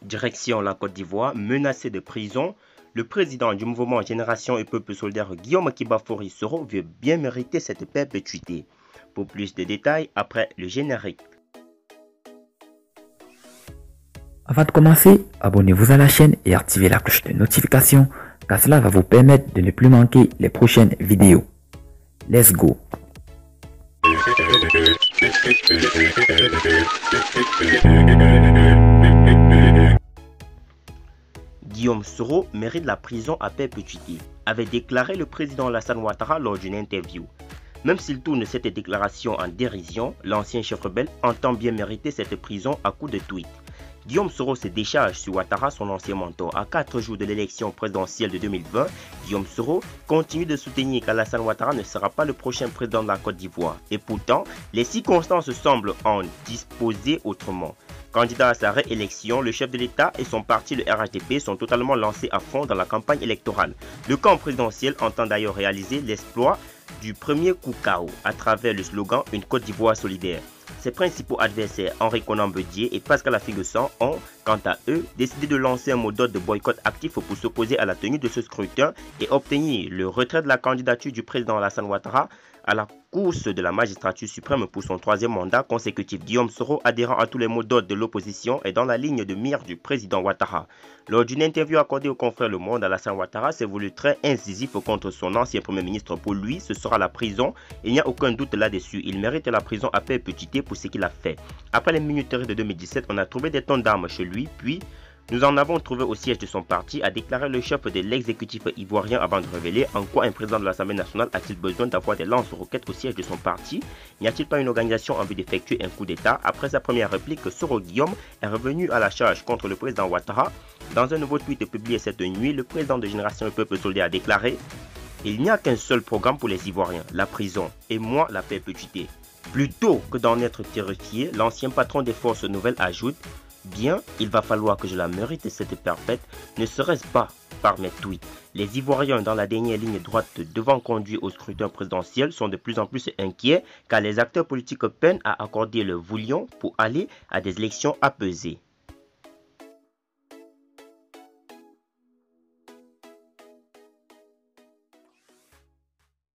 Direction la Côte d'Ivoire, menacé de prison, le président du mouvement Génération et Peuple Solidaire Guillaume Kibafori Soro veut bien mériter cette perpétuité. Pour plus de détails, après le générique. Avant de commencer, abonnez-vous à la chaîne et activez la cloche de notification car cela va vous permettre de ne plus manquer les prochaines vidéos. Let's go! Guillaume Soro mérite la prison à perpétuité, avait déclaré le président Alassane Ouattara lors d'une interview. Même s'il tourne cette déclaration en dérision, l'ancien chef rebelle entend bien mériter cette prison à coups de tweet. Guillaume Soro se décharge sur Ouattara, son ancien mentor. À 4 jours de l'élection présidentielle de 2020, Guillaume Soro continue de soutenir qu'Alassane Ouattara ne sera pas le prochain président de la Côte d'Ivoire. Et pourtant, les circonstances semblent en disposer autrement. Candidat à sa réélection, le chef de l'État et son parti, le RHDP, sont totalement lancés à fond dans la campagne électorale. Le camp présidentiel entend d'ailleurs réaliser l'exploit du premier coup KO à travers le slogan « Une Côte d'Ivoire solidaire ». Ses principaux adversaires, Henri Konan Bedier et Pascal Affi-N'Guessan, ont, quant à eux, décidé de lancer un mot d'ordre de boycott actif pour s'opposer à la tenue de ce scrutin et obtenir le retrait de la candidature du président Alassane Ouattara à la course de la magistrature suprême pour son troisième mandat consécutif. Guillaume Soro, adhérent à tous les mots d'ordre de l'opposition, est dans la ligne de mire du président Ouattara. Lors d'une interview accordée au confrère Le Monde, Alassane Ouattara s'est voulu très incisif contre son ancien premier ministre. Pour lui, ce sera la prison. Il n'y a aucun doute là-dessus. Il mérite la prison à perpétuité pour ce qu'il a fait. Après les minuteries de 2017, on a trouvé des tonnes d'armes chez lui, puis nous en avons trouvé au siège de son parti, a déclaré le chef de l'exécutif ivoirien avant de révéler en quoi un président de l'Assemblée nationale a-t-il besoin d'avoir des lance-roquettes au siège de son parti. N'y a-t-il pas une organisation en vue d'effectuer un coup d'État? Après sa première réplique, Soro Guillaume est revenu à la charge contre le président Ouattara. Dans un nouveau tweet publié cette nuit, le président de Génération et Peuple Solidaire a déclaré « Il n'y a qu'un seul programme pour les Ivoiriens, la prison, et moi la perpétuité ». Plutôt que d'en être terrifié, l'ancien patron des forces nouvelles ajoute « Bien, il va falloir que je la mérite cette perpète, ne serait-ce pas par mes tweets. Les Ivoiriens dans la dernière ligne droite devant conduire au scrutin présidentiel sont de plus en plus inquiets car les acteurs politiques peinent à accorder le voulion pour aller à des élections apaisées. »